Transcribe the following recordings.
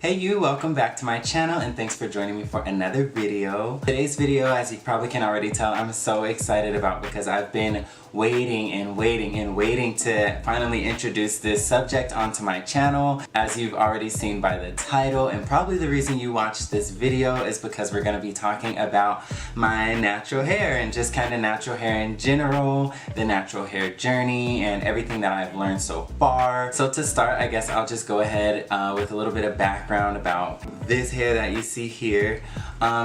Hey you, welcome back to my channel and thanks for joining me for another video. Today's video, as you probably can already tell, I'm so excited about because I've been waiting to finally introduce this subject onto my channel. As you've already seen by the title, and probably the reason you watched this video is because we're going to be talking about my natural hair and just kind of natural hair in general, the natural hair journey, and everything that I've learned so far. So to start, I guess I'll just go ahead with a little bit of background about this hair that you see here.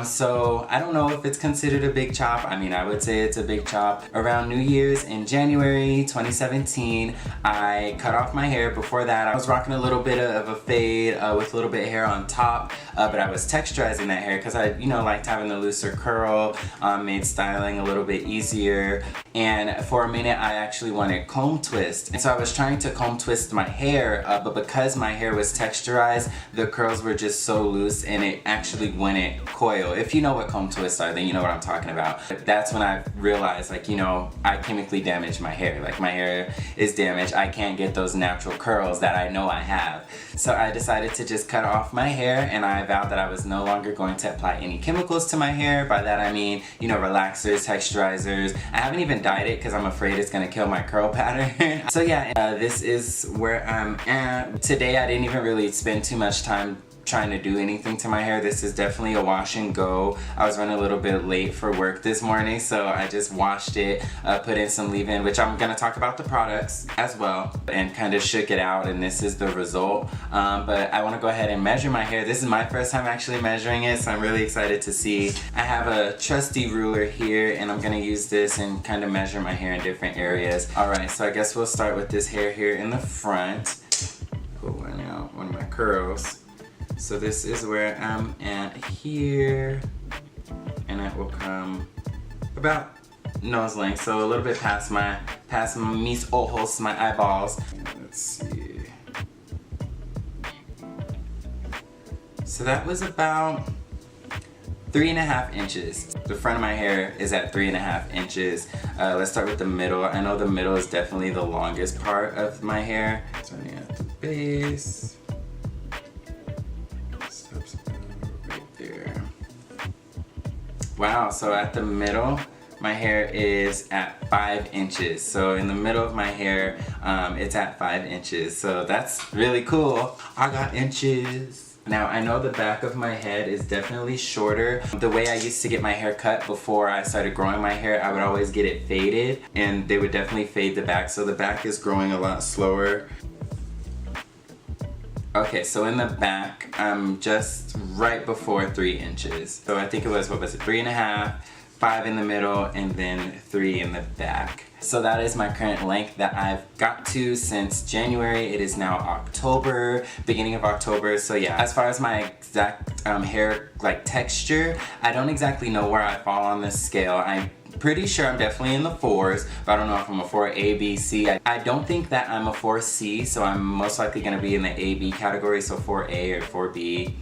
So I don't know if it's considered a big chop. I mean, I would say it's a big chop. Around New Year's in January 2017, I cut off my hair. Before that, I was rocking a little bit of a fade with a little bit of hair on top, but I was texturizing that hair because I, liked having the looser curl, made styling a little bit easier. And for a minute, I actually wanted comb twist. And so I was trying to comb twist my hair, but because my hair was texturized, the curls were just so loose and it actually wouldn't coil. If you know what comb twists are, then you know what I'm talking about. That's when I realized, I chemically damaged my hair. Like, my hair is damaged. I can't get those natural curls that I know I have. So I decided to just cut off my hair, and I vowed that I was no longer going to apply any chemicals to my hair. By that I mean, relaxers, texturizers. I haven't even dyed it because I'm afraid it's gonna kill my curl pattern. So yeah, this is where I'm at. Today I didn't even really spend too much time trying to do anything to my hair. This is definitely a wash and go. I was running a little bit late for work this morning, so I just washed it, put in some leave-in, which I'm gonna talk about the products as well, and kind of shook it out, and this is the result. But I want to go ahead and measure my hair. This is my first time actually measuring it, so I'm really excited to see. I have a trusty ruler here, and I'm gonna use this and kind of measure my hair in different areas. Alright, so I guess we'll start with this hair here in the front. Pulling out one of my curls. So this is where I'm at here, and it will come about nose length, so a little bit past mis ojos, my eyeballs. Let's see. So that was about 3.5 inches. The front of my hair is at 3.5 inches. Let's start with the middle. I know the middle is definitely the longest part of my hair. Starting at the base. Right there. Wow, so at the middle, my hair is at 5 inches. So in the middle of my hair, it's at 5 inches. So that's really cool. I got inches. Now, I know the back of my head is definitely shorter. The way I used to get my hair cut before I started growing my hair, I would always get it faded, and they would definitely fade the back. So the back is growing a lot slower. Okay, so in the back, I'm just right before 3 inches. So I think it was, 3.5, 5 in the middle, and then 3 in the back. So that is my current length that I've got to since January. It is now October, beginning of October. So yeah, as far as my exact hair texture, I don't exactly know where I fall on this scale. I'm pretty sure I'm definitely in the 4s, but I don't know if I'm a 4A, B, C. I don't think that I'm a 4C, so I'm most likely going to be in the AB category, so 4A or 4B.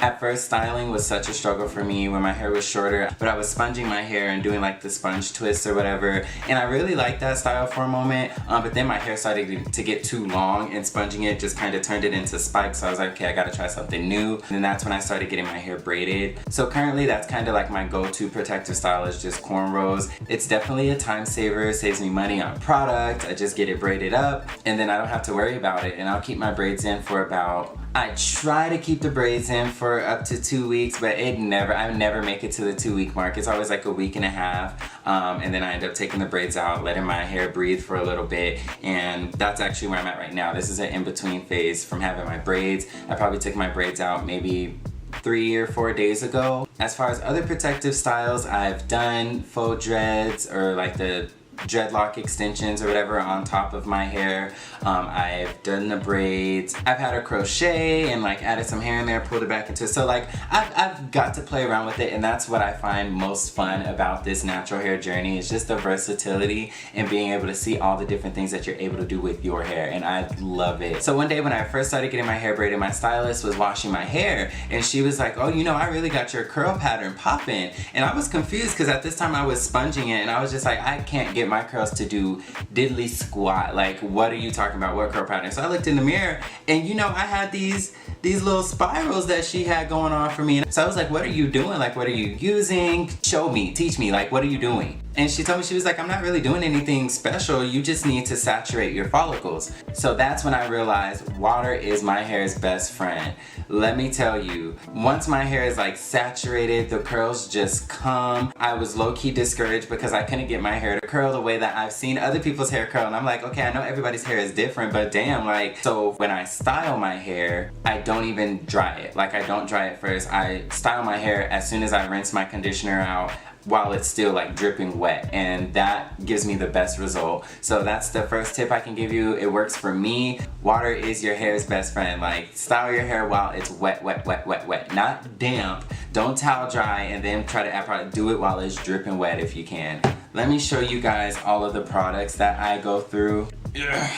At first, styling was such a struggle for me when my hair was shorter, but I was sponging my hair and doing the sponge twist or whatever, and I really liked that style for a moment, but then my hair started to get too long, and sponging it just kind of turned it into spikes, so I was like, okay, I gotta try something new, and then that's when I started getting my hair braided. So currently, that's kind of my go-to protective style is just cornrows. It's definitely a time saver, saves me money on product, I just get it braided up, and then I don't have to worry about it, and I'll keep my braids in for about, I try to keep the braids in for up to 2 weeks, but I never make it to the 2-week mark. It's always a week and a half, and then I end up taking the braids out, letting my hair breathe for a little bit, and that's actually where I'm at right now. This is an in-between phase from having my braids. I probably took my braids out maybe 3 or 4 days ago. As far as other protective styles, I've done faux dreads or the dreadlock extensions or whatever on top of my hair. I've done the braids. I've had a crochet and added some hair in there, pulled it back into it. So I've got to play around with it, and that's what I find most fun about this natural hair journey is just the versatility and being able to see all the different things that you're able to do with your hair, and I love it. So one day when I first started getting my hair braided, my stylist was washing my hair, and she was like, oh, I really got your curl pattern popping. And I was confused because at this time I was sponging it, and I was just like, I can't get get my curls to do diddly squat. Like, what are you talking about? What curl pattern? So I looked in the mirror, and you know, I had these little spirals that she had going on for me. So I was like, what are you doing? Like, what are you using? Show me, teach me, like, what are you doing? And she told me, she was like, I'm not really doing anything special. You just need to saturate your follicles. So that's when I realized water is my hair's best friend. Let me tell you, once my hair is like saturated, the curls just come. I was low-key discouraged because I couldn't get my hair to curl the way that I've seen other people's hair curl. And I'm like, okay, I know everybody's hair is different, but damn, like, so when I style my hair, I don't even dry it. Like, I don't dry it first. I style my hair as soon as I rinse my conditioner out, while it's still like dripping wet, and that gives me the best result. So that's the first tip I can give you. It works for me. Water is your hair's best friend. Like, style your hair while it's wet, wet, wet, wet, wet, not damp. Don't towel dry and then try to add product. Do it while it's dripping wet if you can. Let me show you guys all of the products that I go through. Ugh.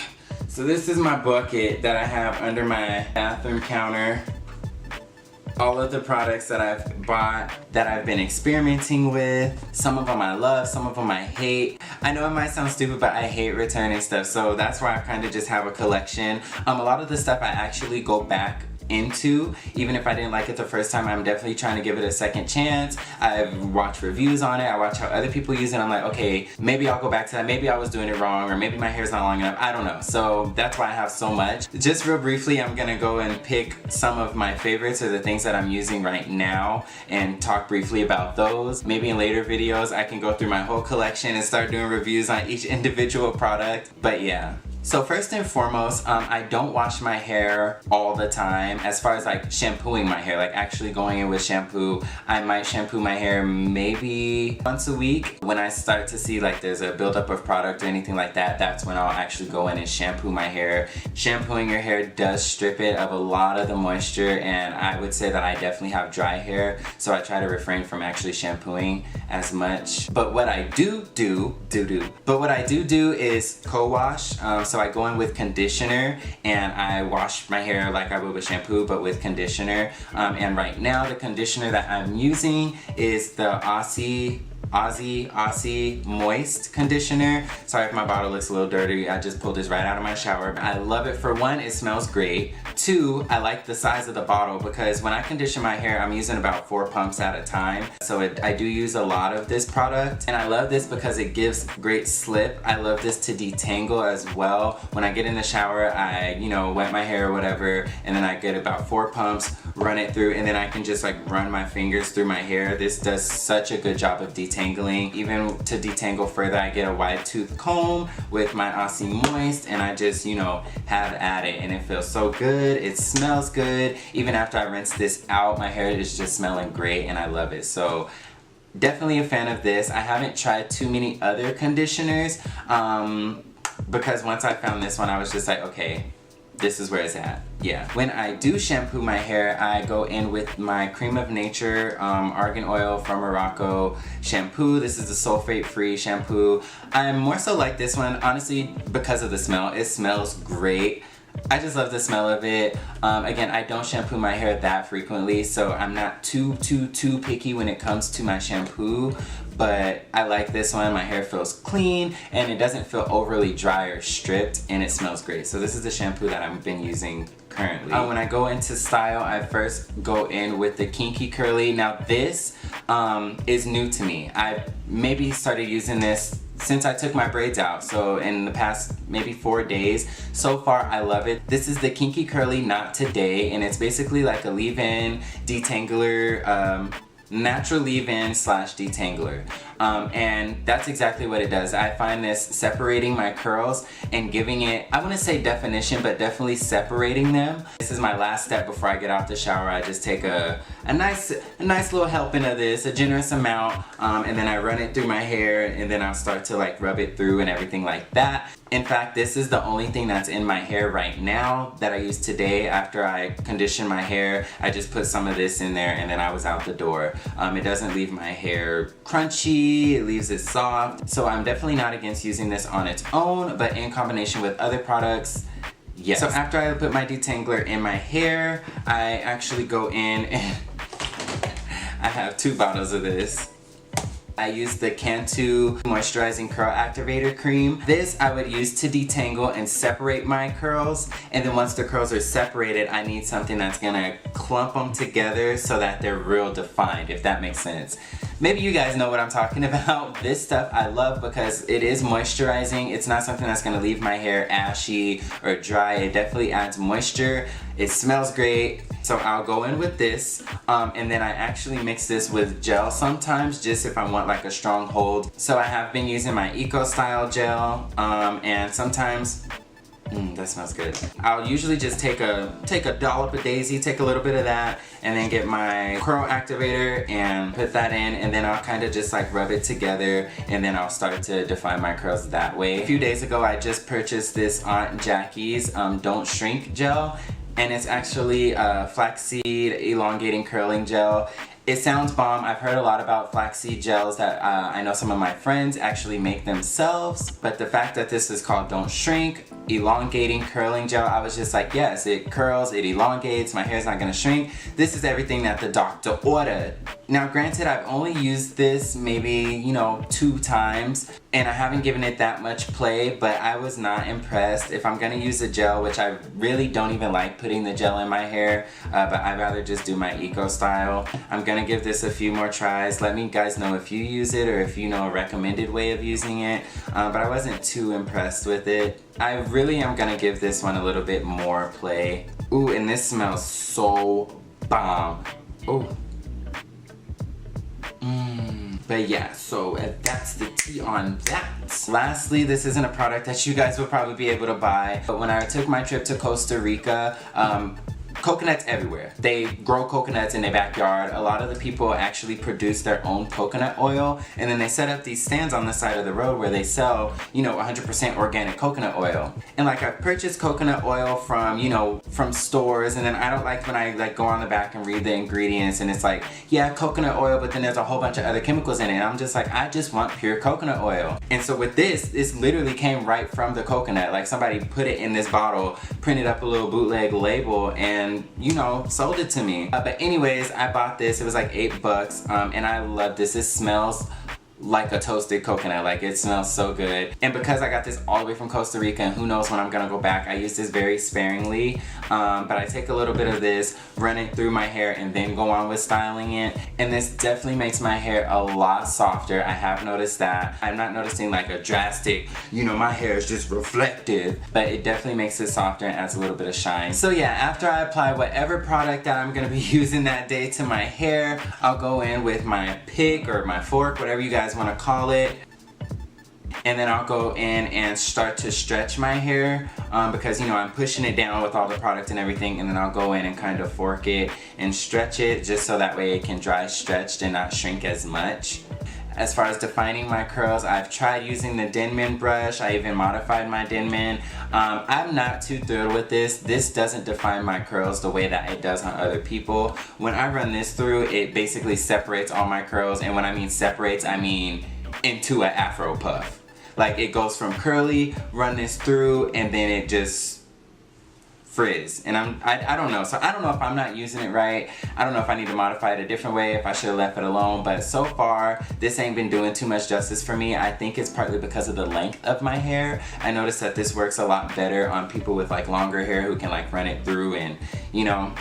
So this is my bucket that I have under my bathroom counter. All of the products that I've bought, that I've been experimenting with. Some of them I love, some of them I hate. I know it might sound stupid, but I hate returning stuff, so that's why I kind of just have a collection. A lot of the stuff I actually go back into, even if I didn't like it the first time. I'm definitely trying to give it a second chance. I've watched reviews on it, I watch how other people use it, I'm like, okay, maybe I'll go back to that, maybe I was doing it wrong, or maybe my hair's not long enough, I don't know. So that's why I have so much. Just real briefly, I'm gonna go and pick some of my favorites, or the things that I'm using right now, and talk briefly about those. Maybe in later videos I can go through my whole collection and start doing reviews on each individual product, but yeah. So first and foremost, I don't wash my hair all the time. As far as like shampooing my hair, like actually going in with shampoo, I might shampoo my hair maybe once a week. When I start to see like there's a buildup of product or anything like that, that's when I'll actually go in and shampoo my hair. Shampooing your hair does strip it of a lot of the moisture, and I would say that I definitely have dry hair, so I try to refrain from actually shampooing as much. But what I do is co-wash. So I go in with conditioner and I wash my hair like I would with shampoo, but with conditioner. And right now the conditioner that I'm using is the Aussie Moist conditioner. Sorry if my bottle looks a little dirty, I just pulled this right out of my shower. I love it. For one, it smells great. Two, I like the size of the bottle, because when I condition my hair, I'm using about 4 pumps at a time. So I do use a lot of this product, and I love this because it gives great slip. I love this to detangle as well. When I get in the shower, I, you know, wet my hair or whatever, and then I get about 4 pumps, run it through, and then I can just like run my fingers through my hair. This does such a good job of detangling. Even to detangle further, I get a wide tooth comb with my Aussie Moist, and I just, you know, have at it, and it feels so good. It smells good. Even after I rinse this out, my hair is just smelling great, and I love it. So definitely a fan of this. I haven't tried too many other conditioners because once I found this one, I was just like, okay, this is where it's at. Yeah. When I do shampoo my hair, I go in with my Cream of Nature Argan Oil from Morocco shampoo. This is the sulfate-free shampoo. I'm more so like this one, honestly, because of the smell. It smells great. I just love the smell of it. Again, I don't shampoo my hair that frequently, so I'm not too picky when it comes to my shampoo. But I like this one. My hair feels clean, and it doesn't feel overly dry or stripped, and it smells great. So this is the shampoo that I've been using currently. When I go into style, I first go in with the Kinky Curly. Now this is new to me. I maybe started using this since I took my braids out, so in the past maybe 4 days. So far, I love it. This is the Kinky Curly Not Today, and it's basically like a leave-in detangler, natural leave-in / detangler. And that's exactly what it does. I find this separating my curls and giving it, I wouldn't say definition, but definitely separating them. This is my last step before I get out the shower. I just take a nice little helping of this, a generous amount, and then I run it through my hair, and then I'll start to like rub it through and everything like that. In fact, this is the only thing that's in my hair right now that I used today. After I conditioned my hair, I just put some of this in there, and then I was out the door. It doesn't leave my hair crunchy, it leaves it soft. So I'm definitely not against using this on its own, but in combination with other products, yes. So after I put my detangler in my hair, I actually go in and I have 2 bottles of this. I use the Cantu Moisturizing Curl Activator Cream. This I would use to detangle and separate my curls, and then once the curls are separated, I need something that's gonna clump them together so that they're real defined, if that makes sense. Maybe you guys know what I'm talking about. This stuff I love because it is moisturizing. It's not something that's gonna leave my hair ashy or dry. It definitely adds moisture. It smells great. So I'll go in with this, and then I actually mix this with gel sometimes, just if I want like a strong hold. So I have been using my Eco Style gel, and sometimes, that smells good. I'll usually just take a dollop of Daisy, take a little bit of that, and then get my curl activator and put that in, and then I'll kind of just like rub it together, and then I'll start to define my curls that way. A few days ago, I just purchased this Aunt Jackie's Don't Shrink gel, and it's actually flaxseed elongating curling gel. It sounds bomb. I've heard a lot about flaxseed gels that I know some of my friends actually make themselves, but the fact that this is called Don't Shrink Elongating Curling Gel, I was just like, yes, it curls, it elongates, my hair's not gonna shrink. This is everything that the doctor ordered. Now granted, I've only used this maybe, 2 times, and I haven't given it that much play, but I was not impressed. If I'm gonna use a gel, which I really don't even like putting the gel in my hair, but I'd rather just do my Eco Style. I'm gonna give this a few more tries. Let me guys know if you use it or if you know a recommended way of using it, but I wasn't too impressed with it. I really am gonna give this one a little bit more play. Ooh, and this smells so bomb. Ooh. But yeah, so that's the tea on that. Lastly, this isn't a product that you guys will probably be able to buy, but when I took my trip to Costa Rica, coconuts everywhere. They grow coconuts in their backyard. A lot of the people actually produce their own coconut oil, and then they set up these stands on the side of the road where they sell, 100% organic coconut oil. And like I've purchased coconut oil from stores, and then I don't like when I like go on the back and read the ingredients and it's like, yeah, coconut oil, but then there's a whole bunch of other chemicals in it. And I'm just like, I just want pure coconut oil. And so with this literally came right from the coconut. Like somebody put it in this bottle, printed up a little bootleg label, and sold it to me. But anyways, I bought this. It was like $8, and I love this. It smells like a toasted coconut. Like, it smells so good. And because I got this all the way from Costa Rica, and who knows when I'm gonna go back, I use this very sparingly, but I take a little bit of this, run it through my hair, and then go on with styling it. And this definitely makes my hair a lot softer. I have noticed that. I'm not noticing like a drastic, my hair is just reflective, but it definitely makes it softer and adds a little bit of shine. So yeah, after I apply whatever product that I'm gonna be using that day to my hair, I'll go in with my pick or my fork, whatever you guys want to call it, and then I'll go in and start to stretch my hair, because I'm pushing it down with all the product and everything, and then I'll go in and kind of fork it and stretch it just so that way it can dry stretched and not shrink as much. As far as defining my curls, I've tried using the Denman brush. I even modified my Denman. I'm not too thrilled with this. This doesn't define my curls the way that it does on other people. When I run this through, it basically separates all my curls, and when I mean separates, I mean into an afro puff. Like, it goes from curly, run this through, and then it just frizz. And I don't know. So I don't know if I'm not using it right. I don't know if I need to modify it a different way, if I should have left it alone. But so far, this ain't been doing too much justice for me. I think it's partly because of the length of my hair. I noticed that this works a lot better on people with like longer hair who can like run it through, and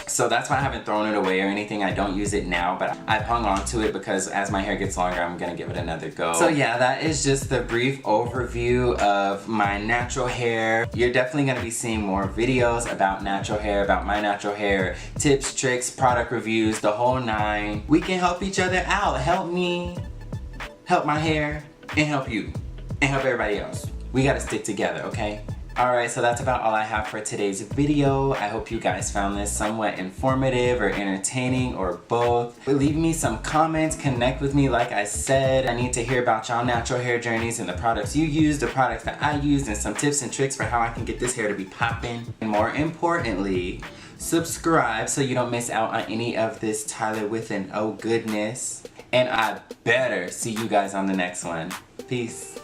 so that's why I haven't thrown it away or anything. I don't use it now, but I've hung on to it because as my hair gets longer, I'm gonna give it another go. So yeah, that is just the brief overview of my natural hair. You're definitely gonna be seeing more videos about natural hair, about my natural hair, tips, tricks, product reviews, the whole 9. We can help each other out. Help me, help my hair, and help you, and help everybody else. We gotta stick together, okay? Alright, so that's about all I have for today's video. I hope you guys found this somewhat informative or entertaining or both. Leave me some comments, connect with me like I said. I need to hear about y'all natural hair journeys and the products you use, the products that I used, and some tips and tricks for how I can get this hair to be popping. And more importantly, subscribe so you don't miss out on any of this Tyler with an O goodness. And I better see you guys on the next one. Peace.